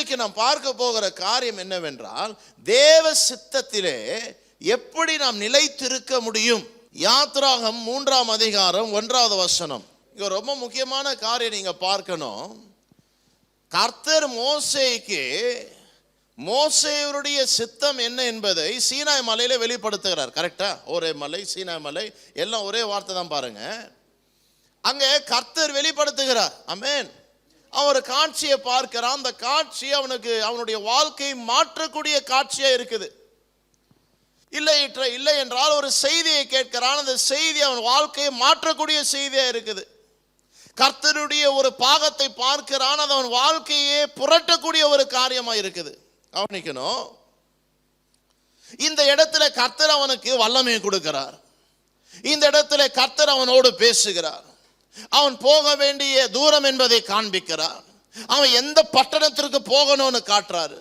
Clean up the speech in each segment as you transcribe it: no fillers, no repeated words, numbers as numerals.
இன்றைக்கு நாம் பார்க்க போகிற காரியம் என்னவென்றால், தேவ சித்தத்திலே எப்படி நாம் நிலைத்திருக்க முடியும். யாத்ராகமம் 3ஆம் அதிகாரம் 1வது வசனம். இங்க ரொம்ப முக்கியமான காரியம் நீங்க பார்க்கணும். கர்த்தர் மோசேயுடைய சித்தம் என்ன என்பதை சீனாய் மலையில வெளிப்படுத்துகிறார். கரெக்டா? ஒரே மலை, சீனாய் மலை, எல்லாம் ஒரே வார்த்தை தான் பாருங்க. அங்க கர்த்தர் வெளிப்படுத்துகிறார். ஆமென். அவர் காட்சியை பார்க்கிறான். அந்த காட்சி அவனுடைய வாழ்க்கையை மாற்றக்கூடிய காட்சியா இருக்குது. இல்லை என்றால் ஒரு செய்தியை கேட்கிறான். அந்த செய்தி அவன் வாழ்க்கையை மாற்றக்கூடிய செய்தியா இருக்குது. கர்த்தருடைய ஒரு பாகத்தை பார்க்கிறான். அது அவன் வாழ்க்கையே புரட்டக்கூடிய ஒரு காரியமா இருக்குது. கவனிக்கணும். இந்த இடத்துல கர்த்தர் அவனுக்கு வல்லமையை கொடுக்கிறார். இந்த இடத்துல கர்த்தர் அவனோடு பேசுகிறார். அவன் போக வேண்டிய தூரம் என்பதை காண்பிக்கிறார். அவன் எந்த பட்டணத்திற்கு போகணும்னு காட்டுறாரு.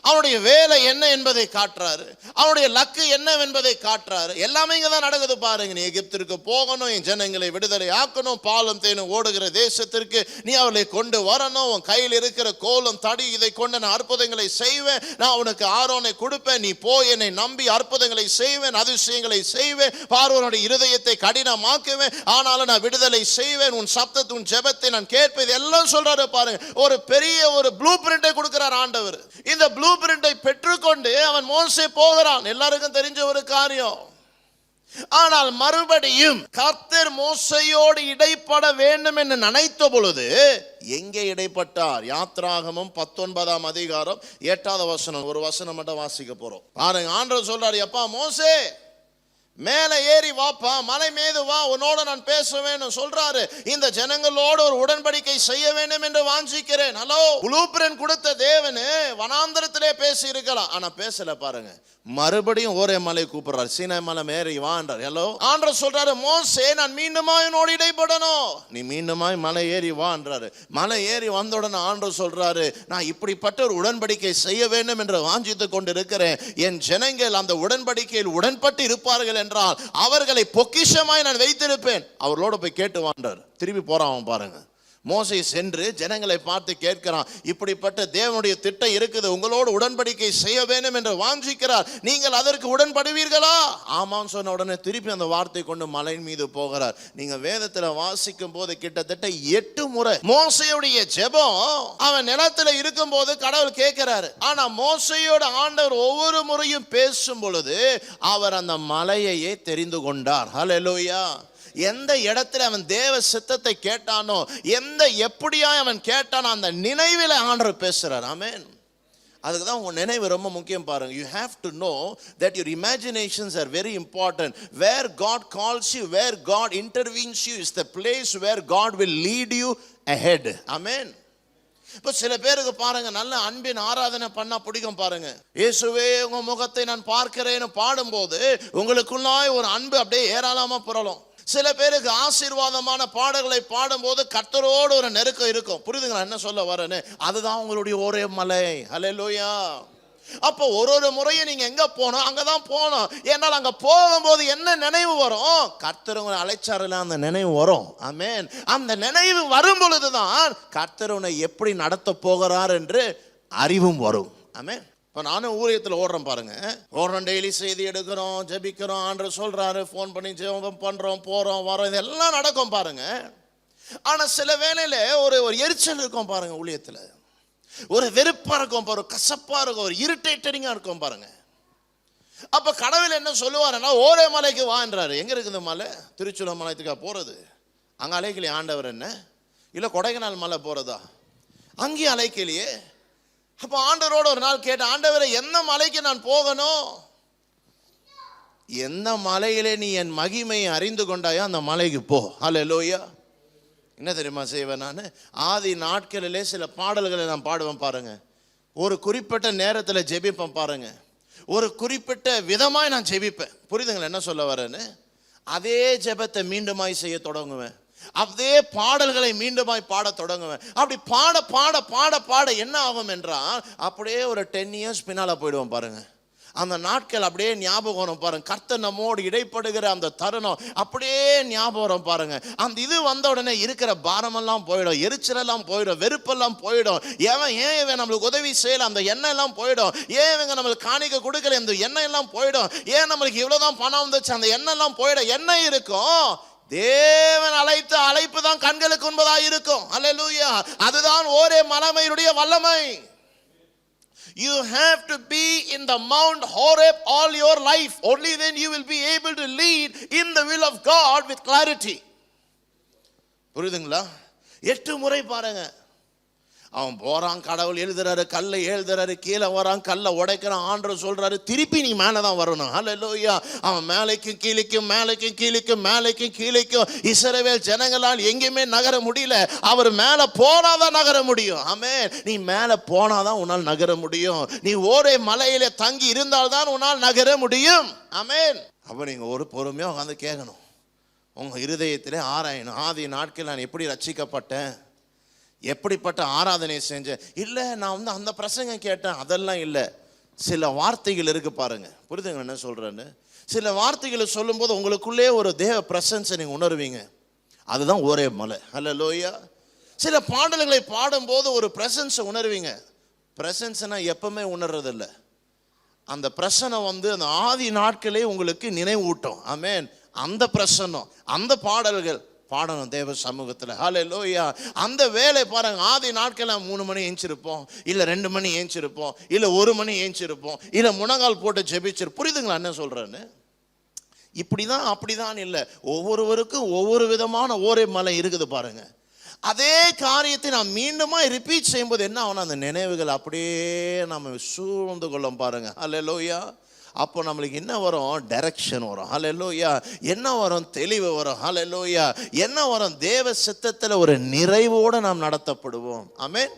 அவனுடைய வேலை என்ன என்பதை காட்டுறாரு. அவனுடைய லக்கு என்ன என்பதை காட்டுறாரு. எல்லாமே இங்க தான் நடக்குது பாருங்க. நீ எகிப்திற்கு போகணும், என் ஜனங்களை விடுதலை ஆக்கணும், பாலும் தேனும் ஓடுகிற தேசத்திற்கு நீ அவளை கொண்டு வரணும். உன் கையில் இருக்கிற கோலம் தடி இதை கொண்டு நான் அற்புதங்களை செய்வேன். நான் உனக்கு ஆரோனை கொடுப்பேன். நீ போய் என்னை நம்பி அற்புதங்களை செய்வேன், அதிசயங்களை செய்வேன். பார்வோனுடைய இருதயத்தை கடினமாக்குவேன், ஆனாலும் நான் விடுதலை செய்வேன். உன் சப்தத்தை, உன் ஜெபத்தை நான் கேட்பேன். எல்லாம் சொல்றாரு பாருங்க. ஒரு பெரிய ஒரு ப்ளூ பிரிண்டை கொடுக்கிறார் ஆண்டவர். இந்த ப்ளூ பிரிண்டை பெற்றுக்கொண்டு அவன் மோசே போகிறான். எல்லாருக்கும் தெரிஞ்ச ஒரு காரியம். ஆனால் மறுபடியும் கர்த்தர் மோசேயோடு இடைப்பட வேண்டும் என்று நினைத்த பொழுது எங்கே இடைப்பட்டார்? யாத்ராகமம் 19ஆம் அதிகாரம் 8வது வசனம். ஒரு வசனம் மட்டும் வாசிக்க போறோம் பாருங்க. ஆண்டவர் சொல்றாரு, எப்பா மோசே மேலே ஏறி வாப்பா, மலை மீது வா, உன்னோட நான் பேச வேண்டும் சொல்றாரு. இந்த ஜனங்களோடு ஒரு உடன்படிக்கை செய்ய வேண்டும் என்று வாஞ்சிக்கிறேன். ஹலோ, ப்ளூ பிரிண்ட் கொடுத்த தேவனே வனாந்தரத்திலே பேசி இருக்கலாம், ஆனா பேசல பாருங்க. மறுபடியும் ஒரே மலை கூப்பிடுறாரு, சீனாய் மலை மேறி வான்றார். ஹலோ, ஆண்டவர் சொல்றாரு, மோசே நான் மீண்டுமாய் உன்னோடு இடைப்படணும், நீ மீண்டுமாய் மலை ஏறி வான்றாரு. மலை ஏறி வந்த உடனே ஆண்டவர் சொல்றாரு, நான் இப்படிப்பட்ட ஒரு உடன்படிக்கை செய்ய வேண்டும் என்று வாஞ்சித்துக் கொண்டு இருக்கிறேன். என் ஜனங்கள் அந்த உடன்படிக்கையில் உடன்பட்டு இருப்பார்கள் என்றால் அவர்களை பொக்கிஷமாய் நான் வைத்திருப்பேன். அவர்களோட போய் கேட்டு வான்றார். திரும்பி போறான் பாருங்க. மோசே சென்று ஜனங்களை பார்த்து கேட்கிறான், இப்படிப்பட்ட தேவனுடைய திட்டம் இருக்குது, உங்களோடு உடன்படிக்கை செய்ய வேண்டும் என்று வாஞ்சிக்கிறார், நீங்கள் அதற்கு உடன்படுவீர்களா? ஆமான்னு சொன்ன உடனே திருப்பி அந்த வார்த்தை கொண்டு மலை மீது போகிறார். நீங்க வேதத்துல வாசிக்கும் போது கிட்டத்தட்ட 8 முறை மோசேயுடைய ஜெபம் அவன் நிலத்துல இருக்கும் போது கடவுள் கேட்கிறாரு. ஆனா மோசேயோட ஆண்டவர் ஒவ்வொரு முறையும் பேசும் பொழுது அவர் அந்த மலையையே தெரிந்து கொண்டார். ஹல்லேலூயா. எந்த இடத்துல அவன் தேவ சித்தத்தை கேட்டானோ, எப்படியா அவன் கேட்டானோ அந்த நினைவில் ஆண்டவர் பேசுறார். ஆமென். அதுக்கு தான் உங்க நினைவு ரொம்ப முக்கியம் பாருங்க. You have to know that your imaginations are very important. Where God calls you, where God intervenes you is the place where God will lead you ahead. Amen. இப்போ சில பேருக்கு பாருங்க, நல்ல அன்பின் ஆராதனை பண்ணா பிடிக்கும் பாருங்க. இயேசுவே உங்க முகத்தை நான் பார்க்கிறேன்னு பாடும்போது உங்களுக்குள்ளாய் ஒரு அன்பு அப்படியே ஏராளமா புரளும். சில பேருக்கு ஆசீர்வாதமான பாடல்களை பாடும்போது கர்த்தரோடு ஒரு நெருக்கம் இருக்கும். புரியுதுங்களா என்ன சொல்ல வரேன்னு? அதுதான் உங்களுடைய ஒரே மலை. ஹல்லேலூயா. அப்போ ஒரு முறையும் நீங்க எங்க போனோம் அங்கதான் போனோம். ஏன்னால் அங்க போகும்போது என்ன நினைவு வரும்? கர்த்தர் உங்களை அழைச்சாருல அந்த நினைவு வரும். ஆமென். அந்த நினைவு வரும் பொழுதுதான் கர்த்தர் உன்னை எப்படி நடத்த போகிறார் என்று அறிவும் வரும். ஆமென். இப்போ நானும் ஊழியத்தில் ஓடுறேன் பாருங்க. ஓடுறோம், டெய்லி செய்தி எடுக்கிறோம், ஜெபிக்கிறோம், ஆண்டவர் சொல்றாரு, ஃபோன் பண்ணி ஜெபம் பண்றோம், போறோம் வரோம், இதெல்லாம் நடக்கும் பாருங்க. ஆனா சில வேளையில ஒரு எரிச்சல் இருக்கும் பாருங்க. ஊழியத்தில் ஒரு வெறுப்பா இருக்கும், ஒரு கசப்பா இருக்கும், ஒரு இரிட்டேட்டிங்கா இருக்கும் பாருங்க. அப்ப கடவுள் என்ன சொல்லுவாருன்னா, ஓரே மலைக்கு வான்றாரு. எங்க இருக்குது மலை? திருச்சூர் மலைத்துக்கா போறது? அங்க அழைக்கலையே ஆண்டவர். என்ன இல்ல கொடைக்கானல் மலை போறதா? அங்கேயும் அழைக்கலையே. அப்ப ஆண்டவரோட ஒரு நாள் கேட்ட, ஆண்டவரை எந்த மலைக்கு நான் போகணும்? எந்த மலையிலே நீ என் மகிமையை அறிந்து கொண்டாயோ அந்த மலைக்கு போ. ஹல்லேலூயா. என்ன தெரியுமா செய்வேன் நான்? ஆதி நாட்களிலே சில பாடல்களை நான் பாடுவேன் பாருங்க. ஒரு குறிப்பிட்ட நேரத்தில் ஜெபிப்பேன் பாருங்க. ஒரு குறிப்பிட்ட விதமாய் நான் ஜெபிப்பேன். புரியுதுங்களா என்ன சொல்ல வரேன்னு? அதே ஜெபத்தை மீண்டுமாய் செய்ய தொடங்குவேன். அதே பாடல்களை மீண்டுமாய் பாட தொடங்குவேன். அப்படி பாட பாட பாட பாட என்ன ஆகும் என்றால் அப்படியே ஒரு 10 years பின்னால போயிடுவோம் பாருங்க. அந்த நாட்கள் அப்படியே ஞாபகம் வரும் பாருங்க. கர்த்தர் நம்மோடு இடைப்படுகிற அந்த தருணம் அப்படியே ஞாபகம் வரும் பாருங்க. அந்த இது வந்த உடனே இருக்கிற பாரமெல்லாம் போயிடும், எரிச்சலெல்லாம் போயிடும், வெறுப்பெல்லாம் போயிடும். ஏன் இவன் நம்மளுக்கு உதவி செய்யல, அந்த எண்ணம் எல்லாம் போயிடும். ஏன் இவங்க நம்மளுக்கு காணிக்க கொடுக்கல, அந்த எண்ணம் எல்லாம் போயிடும். ஏன் நம்மளுக்கு இவ்வளவுதான் பணம் வந்துச்சு, அந்த எண்ணம் எல்லாம் போயிடும். என்ன இருக்கும்? தேவன் அழைத்த அழைப்பு தான் கண்களுக்கு உண்பதா இருக்கும். அல்லேலூயா. அதுதான் ஒரே மலைமையுடைய வல்லமை. You have to be in the Mount Horeb all your life. Only then you will be able to lead in the will of God with clarity. புரியுதுங்களா? 8 முறை பாருங்க, அவன் போறான், கடவுள் எழுதுறாரு, கல்லை எழுதுறாரு, கீழே வரான், கல்லை உடைக்கிறான், ஆண்டவர் சொல்றாரு திருப்பி நீ மேலே தான் வரணும். ஹல்லேலூயா. அவன் மேலைக்கும் கீழைக்கும் மேலைக்கும் கீழைக்கும் மேலைக்கும் கீழைக்கும் இஸ்ரவேல் ஜனங்களால் எங்கேயுமே நகர முடியல. அவர் மேலே போனாதான் நகர முடியும். ஆமென். நீ மேலே போனாதான் உன்னால் நகர முடியும். நீ ஒரே மலையில தங்கி இருந்தால்தான் உன்னால் நகர முடியும். ஆமென். அப்ப நீங்க ஒரு பொறுமையா உட்காந்து கேட்கணும், உங்க இருதயத்திலே ஆராயணும். ஆதி நாட்கள் நான் எப்படி ரட்சிக்கப்பட்டேன், எப்படிப்பட்ட ஆராதனை செஞ்சேன். இல்லை நான் அந்த பிரசங்கம் கேட்டேன், அதெல்லாம் இல்லை. சில வார்த்தைகள் இருக்கு பாருங்க. புரியுதுங்க என்ன சொல்றேன்னு? சில வார்த்தைகளை சொல்லும்போது உங்களுக்குள்ளே ஒரு தேவ பிரசன்ஸை நீங்க உணர்வீங்க. அதுதான் ஒரே மலை. ஹல்லேலூயா. சில பாடல்களை பாடும்போது ஒரு பிரசன்ஸை உணர்வீங்க. பிரசன்ஸ்னா எப்பவுமே உணர்றதில்லை. அந்த பிரசனம் அந்த ஆதி நாட்களே உங்களுக்கு நினைவூட்டும். ஆமென். அந்த பிரசனம், அந்த பாடல்கள் பாடணும் தேவ சமூகத்தில். ஹல்லேலூயா. அந்த வேலை பாருங்க. ஆதி நாட்கள் 3 மணி ஏஞ்சிருப்போம், இல்லை 2 மணி ஏஞ்சிருப்போம், இல்லை 1 மணி ஏஞ்சிருப்போம், இல்லை முனங்கால் போட்டு ஜெபிச்சிருப்போம். புரியுதுங்களா என்ன சொல்றேன்னு? இப்படிதான் அப்படிதான் இல்லை. ஒவ்வொருவருக்கும் ஒவ்வொரு விதமான ஒரே மலை இருக்குது பாருங்க. அதே காரியத்தை நாம் மீண்டுமா ரிப்பீட் செய்யும்போது என்ன ஆகணும்? அந்த நினைவுகள் அப்படியே நம்ம சூழ்ந்து கொள்ளும் பாருங்க. ஹல்லேலூயா. அப்போ நம்மளுக்கு என்ன வரும்? டைரக்ஷன் வரும். ஹல்லேலூயா. என்ன வரும்? தெளிவு வரும். ஹல்லேலூயா. என்ன வரும்? தேவ சித்தத்தில் ஒரு நிறைவோடு நாம் நடத்தப்படுவோம். ஆமென்.